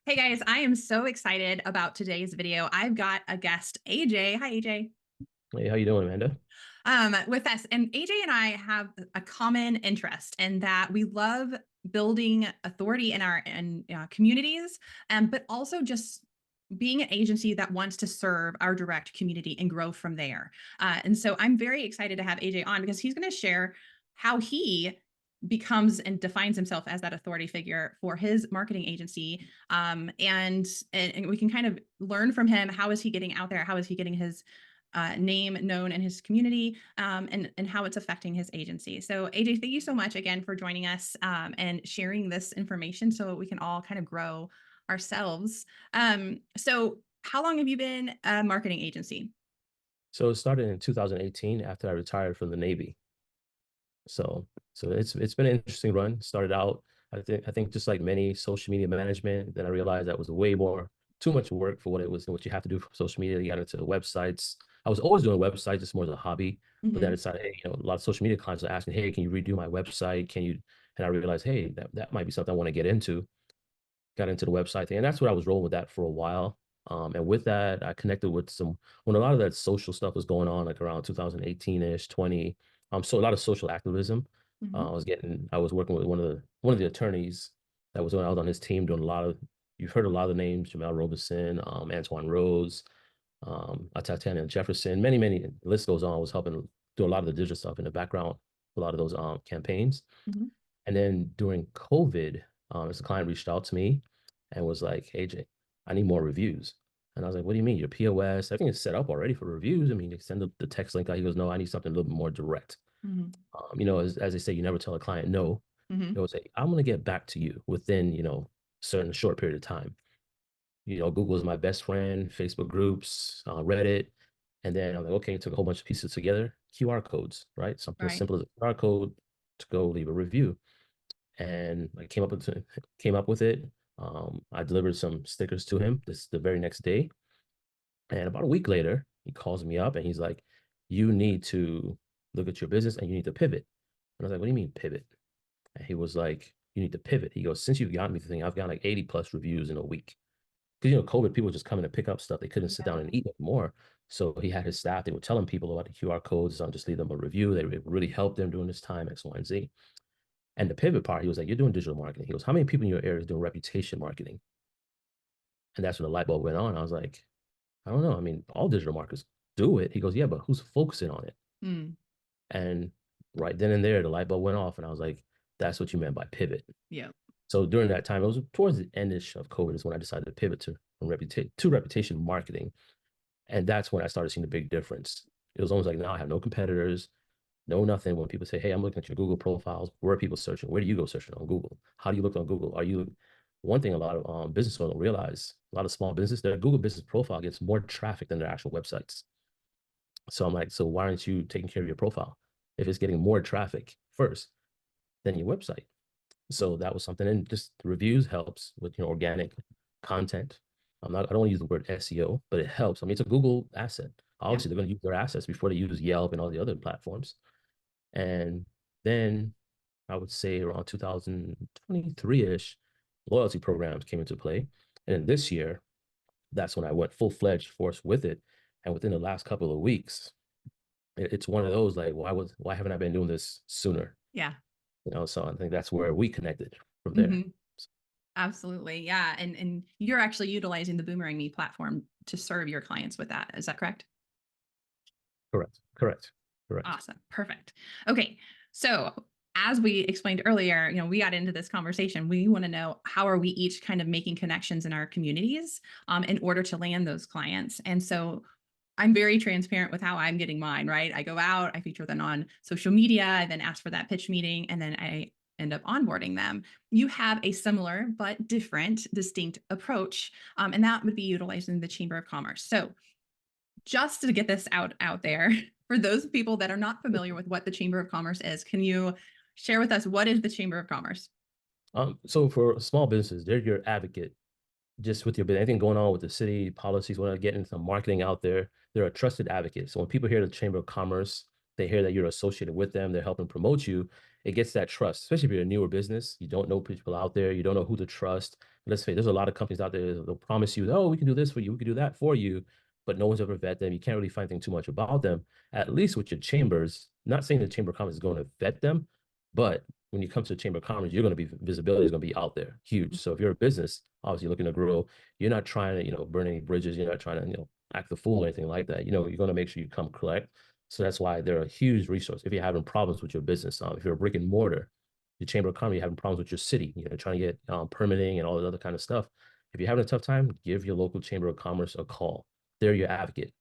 Hey guys, I am so excited about today's video. I've got a guest, AJ. Hi, AJ. Hey, how you doing, Amanda? With us. And AJ and I have a common interest in that we love building authority in our communities, but also just being an agency that wants to serve our direct community and grow from there. And so I'm very excited to have AJ on because he's going to share how he becomes and defines himself as that authority figure for his marketing agency. And we can kind of learn from him. How is he getting out there? How is he getting his name known in his community, and how it's affecting his agency. So AJ, thank you so much again for joining us, and sharing this information so we can all kind of grow ourselves. So how long have you been a marketing agency? So it started in 2018 after I retired from the Navy. So it's been an interesting run. Started out, I think just like many social media management, then I realized that was way more too much work for what it was and what you have to do for social media. You got into the websites. I was always doing websites just more as a hobby, but then I Hmm. decided, hey, a lot of social media clients are asking, hey, can you redo my website? Can you? And I realized, hey, that might be something I want to get into. Got into the website thing, and that's what I was rolling with that for a while. And with that, I connected with some when a lot of that social stuff was going on, like around 2018-ish, 20. So a lot of social activism. Hmm. I was working with one of the attorneys that was when I was on his team doing a lot of. You've heard a lot of the names: Jamel Robinson, Antoine Rose, Tatiana Jefferson. Many. The list goes on. I was helping do a lot of the digital stuff in the background, a lot of those campaigns. Hmm. And then during COVID, this client reached out to me and was like, "Hey, Jay, I need more reviews." And I was like, "What do you mean? Your POS, everything is set up already for reviews. I mean, you send the text link out." He goes, "No, I need something a little bit more direct." Hmm. As they say, you never tell a client no. Hmm. It was like, "I'm going to get back to you within, certain short period of time." Google is my best friend, Facebook groups, Reddit. And then I'm like, okay, took a whole bunch of pieces together, QR codes, right? Something as Right. simple as a QR code to go leave a review. And I came up with it. I delivered some stickers to him this the very next day. And about a week later, he calls me up and he's like, "You need to look at your business and you need to pivot." And I was like, "What do you mean pivot?" And he was like, "You need to pivot." He goes, "Since you've gotten me the thing, I've got like 80 plus reviews in a week." Because COVID, people were just coming to pick up stuff. They couldn't sit down Yeah. and eat anymore. So he had his staff. They were telling people about the QR codes. Just leave them a review. They would really help them during this time, X, Y, and Z. And the pivot part, he was like, "You're doing digital marketing." He goes, "How many people in your area is doing reputation marketing?" And that's when the light bulb went on. I was like, "I don't know. I mean, all digital marketers do it." He goes, "Yeah, but who's focusing on it?" Mm. And right then and there, the light bulb went off. And I was like, "That's what you meant by pivot." Yeah. So during that time, it was towards the endish of COVID is when I decided to pivot to reputation marketing. And that's when I started seeing the big difference. It was almost like now I have no competitors, no nothing. When people say, "Hey, I'm looking at your Google profiles," where are people searching? Where do you go searching on Google? How do you look on Google? Are you One thing a lot of business owners don't realize, a lot of small business, their Google business profile gets more traffic than their actual websites. So I'm like, so why aren't you taking care of your profile if it's getting more traffic first than your website? So that was something, and just the reviews helps with organic content. I don't want to use the word SEO, but it helps. I mean, it's a Google asset. Yeah. Obviously, they're going to use their assets before they use Yelp and all the other platforms. And then I would say around 2023-ish, loyalty programs came into play. And then this year, that's when I went full-fledged force with it. And within the last couple of weeks, it's one of those like, why haven't I been doing this sooner? Yeah. So I think that's where we connected from there. Hmm. Absolutely. Yeah. And you're actually utilizing the Boomerang Me platform to serve your clients with that. Is that correct? Correct. Correct. Correct. Awesome. Perfect. Okay. So as we explained earlier, we got into this conversation. We want to know, how are we each kind of making connections in our communities, in order to land those clients. And so I'm very transparent with how I'm getting mine, right? I go out, I feature them on social media, I then ask for that pitch meeting, and then I end up onboarding them. You have a similar but different, distinct approach, and that would be utilizing the Chamber of Commerce. So just to get this out there, for those people that are not familiar with what the Chamber of Commerce is, can you share with us, what is the Chamber of Commerce? So for small businesses, they're your advocate just with your business, anything going on with the city policies, when I get into marketing out there, they're a trusted advocate. So when people hear the Chamber of Commerce, they hear that you're associated with them, they're helping promote you, it gets that trust, especially if you're a newer business, you don't know people out there, you don't know who to trust. let's say there's a lot of companies out there, they'll promise you, oh, we can do this for you, we can do that for you, but no one's ever vet them. You can't really find anything too much about them. At least with your chambers, not saying the Chamber of Commerce is going to vet them, but when you come to the Chamber of Commerce, you're going to be, visibility is going to be out there, huge. So if you're a business, obviously looking to grow, you're not trying to, burn any bridges. You're not trying to, act the fool or anything like that. You're going to make sure you come collect. So that's why they're a huge resource. If you're having problems with your business, if you're a brick and mortar, the Chamber of Commerce, you're having problems with your city, trying to get permitting and all that other kind of stuff. If you're having a tough time, give your local Chamber of Commerce a call. They're your advocate.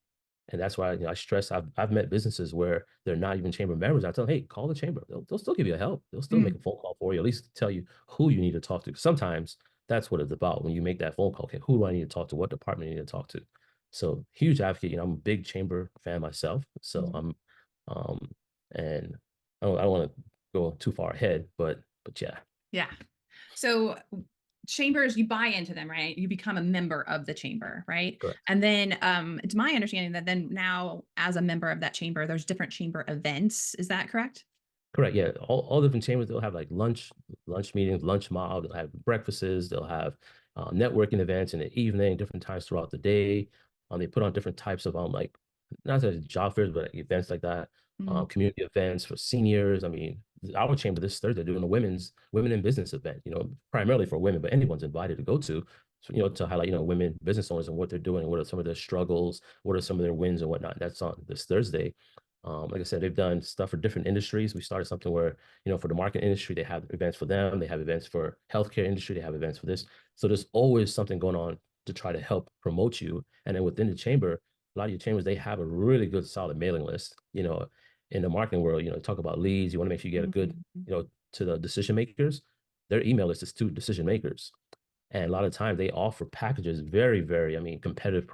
And that's why I stress I've met businesses where they're not even chamber members. I tell them, hey, call the chamber. They'll still give you a help. They'll still make a phone call for you, at least tell you who you need to talk to. Sometimes that's what it's about. When you make that phone call, okay, who do I need to talk to? What department do I need to talk to? So huge advocate. I'm a big chamber fan myself. So I'm and I don't want to go too far ahead, but yeah. Yeah. So chambers, you buy into them, right? You become a member of the chamber, right? Correct. And then it's my understanding that then now as a member of that chamber, there's different chamber events. Is that correct? Correct. Yeah. All different chambers, they'll have like lunch meetings, lunch mob, they'll have breakfasts, they'll have networking events in the evening, different times throughout the day. They put on different types of like not as job fairs, but like, events like that, community events for seniors. I mean, our chamber this Thursday doing a women in business event, primarily for women, but anyone's invited to go to. So, to highlight, women business owners and what they're doing, what are some of their struggles, what are some of their wins and whatnot. That's on this Thursday. Like I said, they've done stuff for different industries. We started something where, for the market industry, they have events for them. They have events for healthcare industry. They have events for this. So there's always something going on to try to help promote you. And then within the chamber, a lot of your chambers, they have a really good, solid mailing list. In the marketing world, talk about leads. You want to make sure you get a good, to the decision makers. Their email list is to decision makers. And a lot of times they offer packages very, very, competitive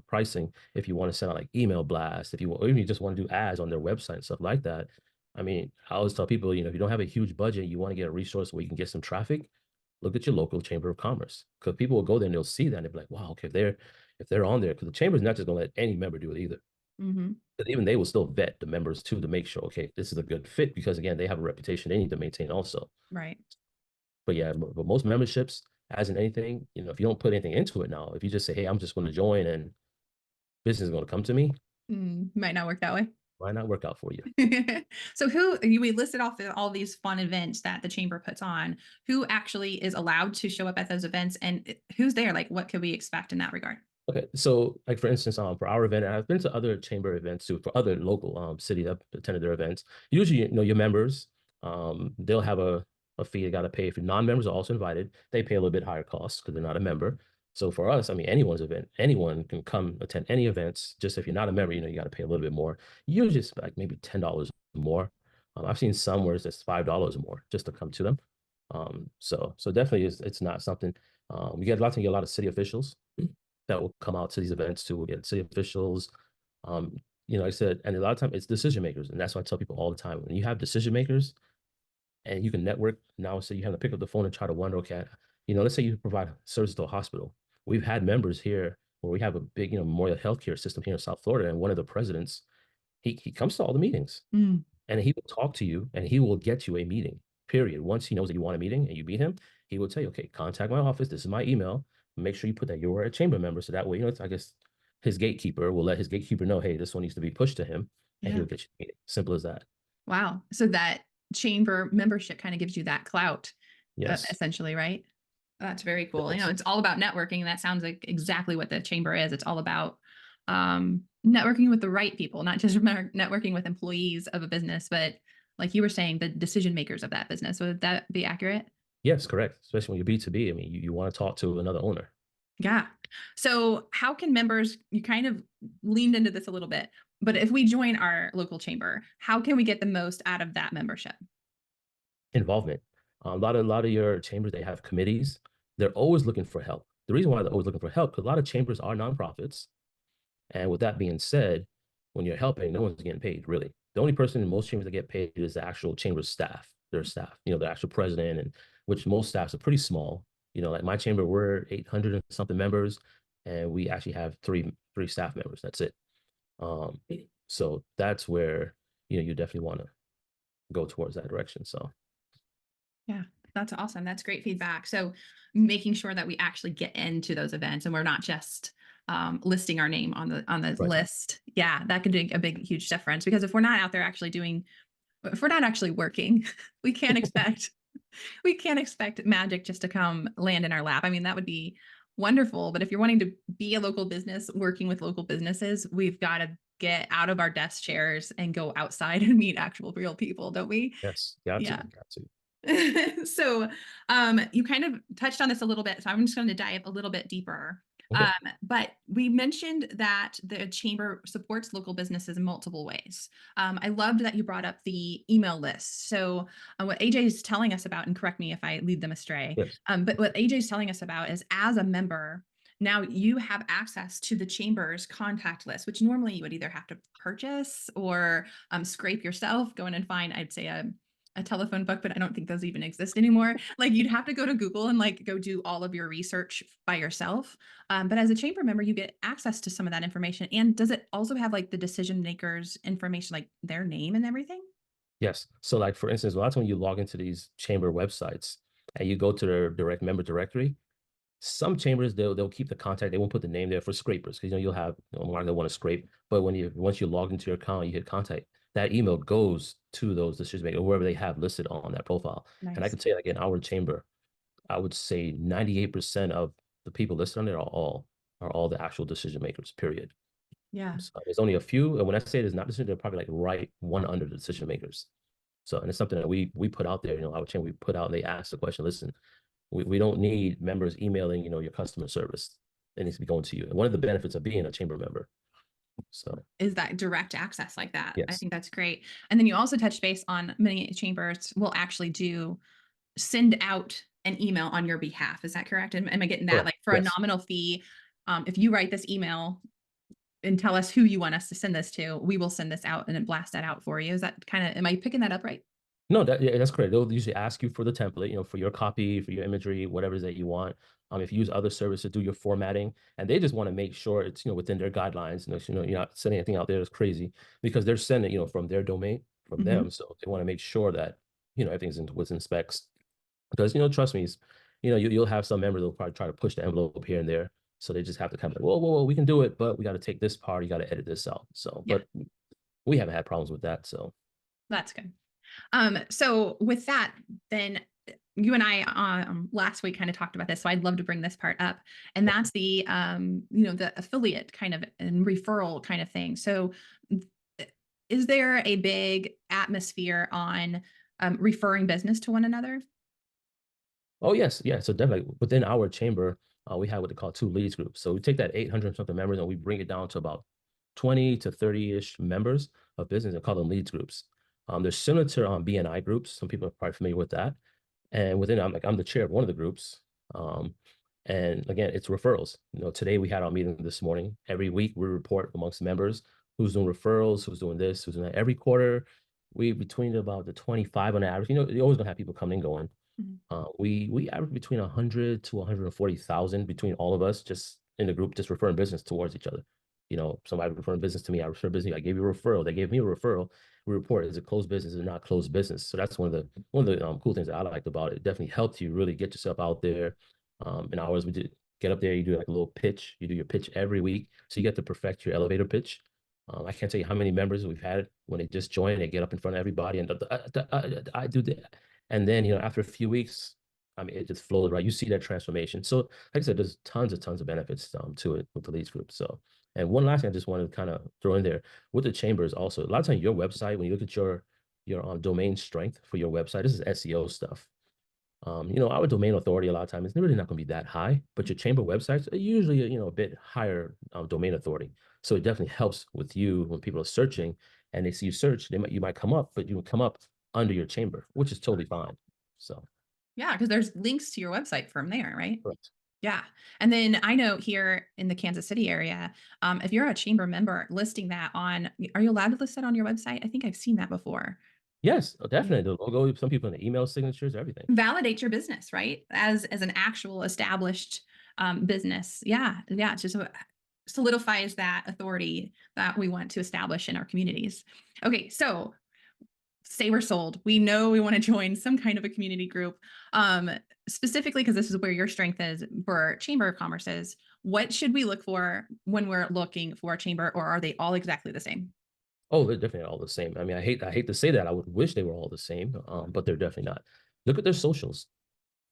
pricing if you want to send out like email blasts, or even you just want to do ads on their website and stuff like that. I always tell people, if you don't have a huge budget, you want to get a resource where you can get some traffic, look at your local chamber of commerce, because people will go there and they'll see that and they'll be like, wow, okay, if they're on there, because the chamber is not just going to let any member do it either. But even they will still vet the members too to make sure, okay, this is a good fit, because again, they have a reputation they need to maintain also. Right. But yeah, but most memberships, as in anything, if you don't put anything into it now, if you just say, hey, I'm just going to join and business is going to come to me, might not work that way. might not work out for you. So we listed off all these fun events that the chamber puts on. Who actually is allowed to show up at those events, and who's there? Like, what could we expect in that regard? Okay, so like for instance, for our event, and I've been to other chamber events too, for other local cities that attended their events. Usually, your members, they'll have a fee they got to pay. If your non-members are also invited, they pay a little bit higher costs because they're not a member. So for us, anyone's event, anyone can come attend any events. Just if you're not a member, you got to pay a little bit more. Usually it's like maybe $10 more. I've seen some where it's just $5 more just to come to them. So definitely it's not something. We get a lot of city officials that will come out to these events too. We'll get city officials. Like I said, and a lot of times it's decision makers. And that's why I tell people all the time, when you have decision makers and you can network now, so you have to pick up the phone and try to wonder, okay, let's say you provide service to a hospital. We've had members here where we have a big, memorial healthcare system here in South Florida. And one of the presidents, he comes to all the meetings and he will talk to you and he will get you a meeting, period. Once he knows that you want a meeting and you meet him, he will tell you, okay, contact my office. This is my email. Make sure you put that you're a chamber member. So that way, I guess his gatekeeper will let his gatekeeper know, hey, this one needs to be pushed to him and he'll get you a meeting. Simple as that. Wow. So that chamber membership kind of gives you that clout, Yes. essentially, right? That's very cool. It's all about networking. And that sounds like exactly what the chamber is. It's all about networking with the right people, not just networking with employees of a business, but like you were saying, the decision makers of that business. Would that be accurate? Yes, correct. Especially when you're B2B. You want to talk to another owner. Yeah. So how can members, you kind of leaned into this a little bit, but if we join our local chamber, how can we get the most out of that membership? Involvement. A lot of your chambers, they have committees. They're always looking for help. The reason why they're always looking for help, because a lot of chambers are nonprofits. And with that being said, when you're helping, no one's getting paid, really. The only person in most chambers that get paid is the actual chamber staff, their staff, the actual president, and which most staffs are pretty small. Like my chamber, we're 800 and something members, and we actually have three staff members. That's it. So that's where, you definitely want to go towards that direction. So. Yeah. That's awesome. That's great feedback. So making sure that we actually get into those events and we're not just listing our name on the Right. list. Yeah, that could make a big, huge difference because if we're not out there actually doing, if we're not actually working, we can't expect we can't expect magic just to come land in our lap. I mean, that would be wonderful. But if you're wanting to be a local business, working with local businesses, we've got to get out of our desk chairs and go outside and meet actual real people, don't we? Yes. Got to. Yeah. Got to. So you kind of touched on this a little bit, so I'm just going to dive a little bit deeper. Okay. But we mentioned that the chamber supports local businesses in multiple ways. I loved that you brought up the email list. So what AJ is telling us about, and correct me if I lead them astray, Yes. but what AJ is telling us about is as a member, now you have access to the chamber's contact list, which normally you would either have to purchase or scrape yourself, go in and find, I'd say, a telephone book, but I don't think those even exist anymore. Like you'd have to go to Google and like go do all of your research by yourself. But as a chamber member, you get access to some of that information. And does it also have like the decision makers' information, like their name and everything? Yes. So, like for instance, a lot of when you log into these chamber websites and you go to their direct member directory, some chambers they'll keep the contact. They won't put the name there for scrapers because you'll have mark that want to scrape. But once you log into your account, you hit contact. That email goes to those decision makers or wherever they have listed on that profile. And I Nice. can say like in our chamber, I would say 98% of the people listed on there are all the actual decision makers. Period. Yeah. So there's only a few, and when I say there's not decision, they're probably like right one under the decision makers. So, and it's something that we put out there. Our chamber we put out. They asked the question. Listen, we don't need members emailing, your customer service. It needs to be going to you. And one of the benefits of being a chamber member. So Is that direct access like that? I yes, think that's great. And then you also touched base on many chambers will actually do send out an email on your behalf. Is that correct? Am I getting that? correct. Like for a Yes. nominal fee, if you write this email and tell us who you want us to send this to, we will send this out and then blast that out for you. Is that kind of, am I picking that up right? No, yeah, that's correct. They'll usually ask you for the template, for your copy, for your imagery, whatever it is that you want. If you use other services, do your formatting, and they just want to make sure it's within their guidelines. You're not sending anything out there that's crazy because they're sending from their domain from Mhm. them, so they want to make sure that everything's within specs. Because trust me, you'll have some members that'll probably try to push the envelope here and there, so they just have to kind of like, whoa, whoa, whoa, we can do it, but we got to take this part, you got to edit this out. So, Yeah, but we haven't had problems with that. So that's good. So with that, then you and I last week kind of talked about this, so I'd love to bring this part up, and that's the the affiliate kind of and referral kind of thing. So, is there a big atmosphere on referring business to one another? oh, yes. Yeah. So definitely within our chamber, we have what they call two leads groups. So we take that 800 something members and we bring it down to about 20 to 30-ish members of business and call them leads groups. They're similar to BNI groups. Some people are probably familiar with that. And within, I'm the chair of one of the groups. Um, and again, it's referrals. Today we had our meeting this morning. Every week we report amongst members who's doing referrals, who's doing this, who's doing that. Every quarter, we between about the 25 on average. You're always gonna have people coming and going. Mhm. We average between 100 to 140,000 between all of us, just in the group, just referring business towards each other. Somebody referring business to me, I refer business. I gave you a referral. They gave me a referral. We report is it closed business or not closed business. So that's one of the cool things that I liked about it. It definitely helped you really get yourself out there. In hours we did get up there. You do like a little pitch. You do your pitch every week, so you get to perfect your elevator pitch. I can't tell you how many members we've had when they just join. They get up in front of everybody and I do that. And then, after a few weeks, I mean, it just flows, right? You see that transformation. So, like I said, there's tons of benefits to it with the leads group. So, and one last thing I just wanted to kind of throw in there with the chambers also. A lot of times, your website, when you look at your domain strength for your website, this is SEO stuff. Our domain authority a lot of times is really not going to be that high, but your chamber websites are usually a bit higher domain authority. So it definitely helps with you when people are searching and they see you search, you might come up, but you will come up under your chamber, which is totally fine. So Yeah, because there's links to your website from there, right? correct. Yeah. And then I know here in the Kansas City area, if you're a chamber member listing that on, are you allowed to list that on your website? I think I've seen that before. Yes, Yeah. definitely. The logo, some people in the email signatures, everything. Validate your business, right? As an actual established business. Yeah. Yeah. It's just solidifies that authority that we want to establish in our communities. Okay. So say we're sold. We know we want to join some kind of a community group. Um, Specifically because this is where your strength is for chamber of commerces. What should we look for when we're looking for a chamber, or are they all exactly the same? Oh, they're definitely all the same. I mean, I hate to say that. I would wish they were all the same, but they're definitely not. Look at their socials.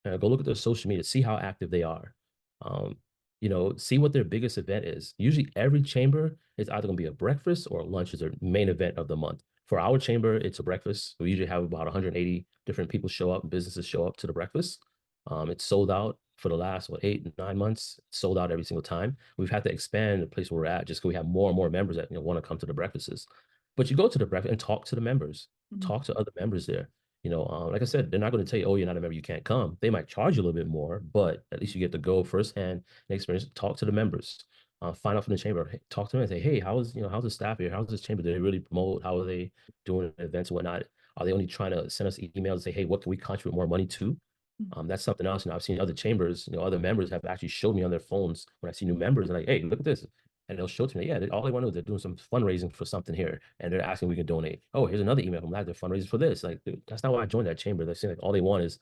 Go look at their social media, see how active they are. Um, see what their biggest event is. Usually, every chamber is either going to be a breakfast or lunch is their main event of the month. For our chamber, it's a breakfast. We usually have about 180 different people show up, businesses show up to the breakfast. It's sold out for the last 8, 9 months. It's sold out every single time. We've had to expand the place where we're at just because we have more and more members that want to come to the breakfasts. But you go to the breakfast and talk to the members, Mhm. talk to other members there. Like I said, they're not going to tell you, oh, you're not a member, you can't come. They might charge you a little bit more, but at least you get to go firsthand and experience. Talk to the members, find out from the chamber, talk to them and say, hey, how's the staff here? How's this chamber? Do they really promote? How are they doing events and whatnot? Are they only trying to send us emails and say, hey, what can we contribute more money to? Mm. That's something else. I've seen other chambers, other members have actually showed me on their phones when I see new members and like, hey, look at this. And they'll show it to me. Yeah, all they want to do is they're doing some fundraising for something here, and they're asking if we can donate. Oh, here's another email from that. They're fundraising for this. Like, dude, that's not why I joined that chamber. They're saying like all they want is,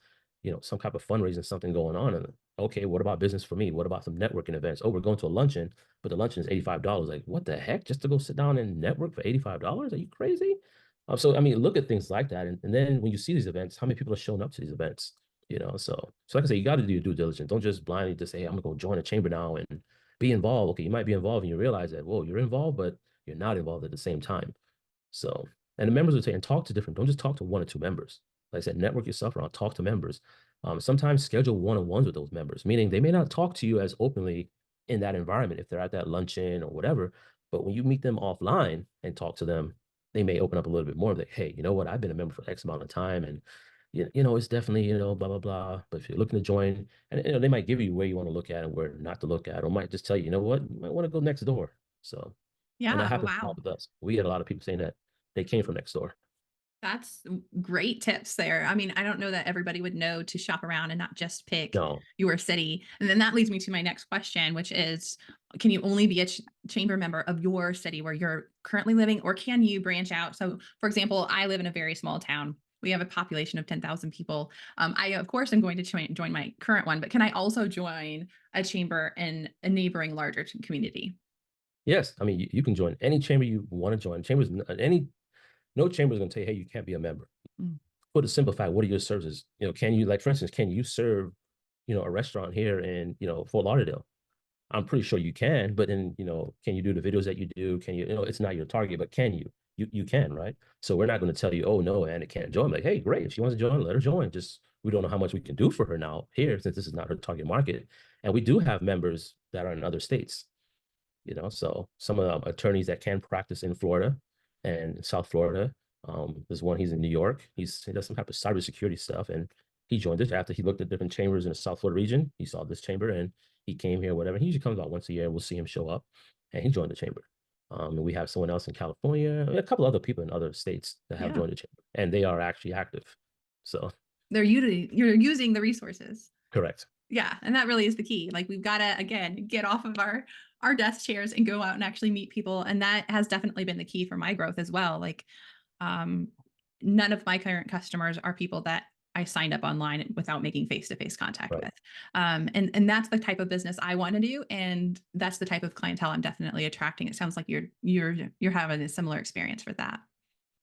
some type of fundraising, something going on. And okay, what about business for me? What about some networking events? Oh, we're going to a luncheon, but the luncheon is $85. Like, what the heck? Just to go sit down and network for $85? Are you crazy? So I mean, look at things like that, and then when you see these events, how many people are showing up to these events? So like I say, you got to do your due diligence. Don't just blindly just say, hey, I'm gonna go join a chamber now and be involved. Okay, you might be involved and you realize that, whoa, you're involved, but you're not involved at the same time. So, and the members would say, and talk to different, don't just talk to one or two members. Like I said, network yourself around, talk to members. Sometimes schedule one-on-ones with those members, meaning they may not talk to you as openly in that environment if they're at that luncheon or whatever. But when you meet them offline and talk to them, they may open up a little bit more like, hey, you know what? I've been a member for X amount of time. And it's definitely, blah, blah, blah. But if you're looking to join, and they might give you where you want to look at and where not to look at, or might just tell you, you know what, you might want to go next door. So, and that Yeah. happens a lot Wow. with us. We get a lot of people saying that they came from next door. That's great tips there. I mean, I don't know that everybody would know to shop around and not just pick No. your city. And then that leads me to my next question, which is, can you only be a chamber member of your city where you're currently living, or can you branch out? So, for example, I live in a very small town. We have a population of 10,000 people. I, of course, am going to join my current one, but can I also join a chamber in a neighboring larger community? Yes. I mean, you can join any chamber you want to join. Chambers, no chamber is going to tell you, hey, you can't be a member. Mm. For the simple fact, what are your services? Can you, like, for instance, can you serve, a restaurant here in, Fort Lauderdale? I'm pretty sure you can, but then, can you do the videos that you do? Can you, it's not your target, but can you? You can, right? So we're not going to tell you, oh no, Anna can't join. Like, hey, great. If she wants to join, let her join. Just we don't know how much we can do for her now here since this is not her target market. And we do have members that are in other states. So some of the attorneys that can practice in Florida and South Florida. There's one, he's in New York. He does some type of cybersecurity stuff, and he joined this after he looked at different chambers in the South Florida region. He saw this chamber and he came here, whatever. He usually comes out once a year. We'll see him show up, and he joined the chamber. And we have someone else in California, a couple other people in other states that have Yeah. joined the chamber, and they are actually active. So You're using the resources. correct. Yeah, and that really is the key. Like, we've gotta, again, get off of our desk chairs and go out and actually meet people, and that has definitely been the key for my growth as well. Like, um, none of my current customers are people that I signed up online without making face-to-face contact Right. with. And that's the type of business I wanna do, and that's the type of clientele I'm definitely attracting. It sounds like you're having a similar experience with that.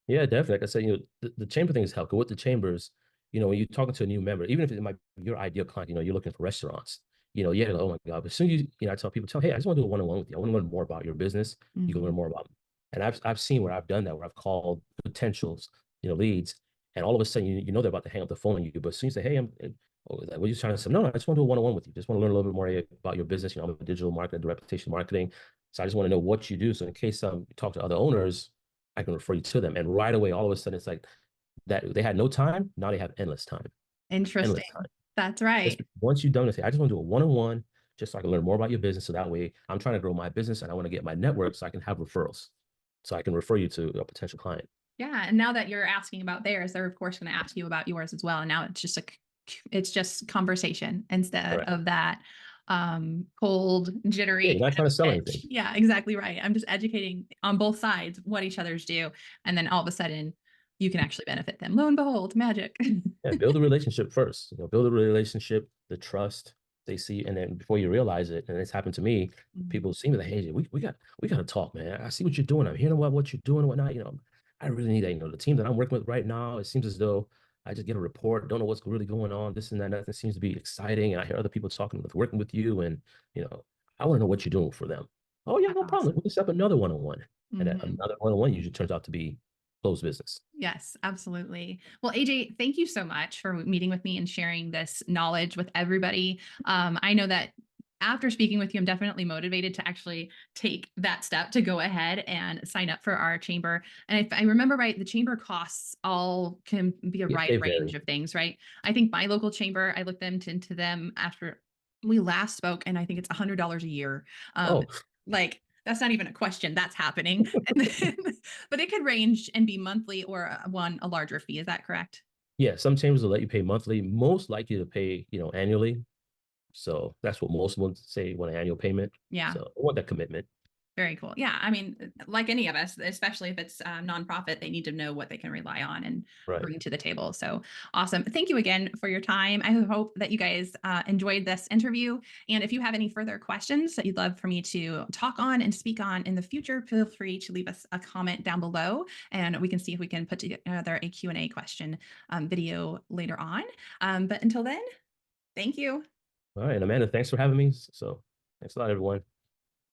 Yeah, definitely. Like I said, the chamber thing is helpful. With the chambers, when you're talking to a new member, even if it might be your ideal client, you're looking for restaurants, yeah, oh my God. But as soon as I tell people, hey, I just want to do a one-on-one with you. I want to learn more about your business. You can learn Mhm. more about me. And I've seen where I've done that, where I've called potentials, leads, and all of a sudden, they're about to hang up the phone on you. But as soon as you say, hey, what are you trying to say? No, I just want to do a one-on-one with you. Just want to learn a little bit more about your business. I'm a digital marketer, do reputation marketing. So I just want to know what you do. So in case you talk to other owners, I can refer you to them. And right away, all of a sudden, it's like that they had no time. Now they have endless time, endless time. Interesting. That's Just right. once you've done this, I just want to do a one-on-one just so I can learn more about your business. So that way I'm trying to grow my business and I want to get my network so I can have referrals. So I can refer you to a potential client. Yeah, and now that you're asking about theirs, they're of course going to ask you about yours as well. And now it's just conversation instead Correct. of that cold, Yeah, jittery you're not kind trying to of sell pitch. anything. Yeah, exactly right. I'm just educating on both sides what each other's do, and then all of a sudden, you can actually benefit them. Lo and behold, magic. Yeah, build a relationship first. Build a relationship, the trust they see, and then before you realize it, and it's happened to me, Mhm. people see me like, hey, we got to talk, man. I see what you're doing. I'm hearing about what you're doing and whatnot. I really need that. The team that I'm working with right now, it seems as though I just get a report, don't know what's really going on, this and that. Nothing seems to be exciting. And I hear other people talking with working with you, and you know, I want to know what you're doing for them. Oh yeah, That's no problem. awesome. We can set up another one-on-one, and that Mhm. another one-on-one usually turns out to be closed business. Yes, absolutely. Well, AJ, thank you so much for meeting with me and sharing this knowledge with everybody. I know that after speaking with you, I'm definitely motivated to actually take that step to go ahead and sign up for our chamber. And if I remember right, the chamber costs all can be a Yeah, wide they range vary. of things, right? I think my local chamber, I looked into them after we last spoke, and I think it's $100 a year. Um, Oh, like that's not even a question. That's happening. And then, but it could range and be monthly or a larger fee. Is that correct? yeah, some chambers will let you pay monthly, most likely to pay, annually. So that's what most ones say want an annual payment. Yeah. So I want that commitment. Very cool. Yeah. I mean, like any of us, especially if it's nonprofit, they need to know what they can rely on and Right. bring to the table. So awesome. Thank you again for your time. I hope that you guys enjoyed this interview. And if you have any further questions that you'd love for me to talk on and speak on in the future, feel free to leave us a comment down below and we can see if we can put together a Q&A question video later on. But until then, thank you. All right. And Amanda, thanks for having me. So thanks a lot, everyone.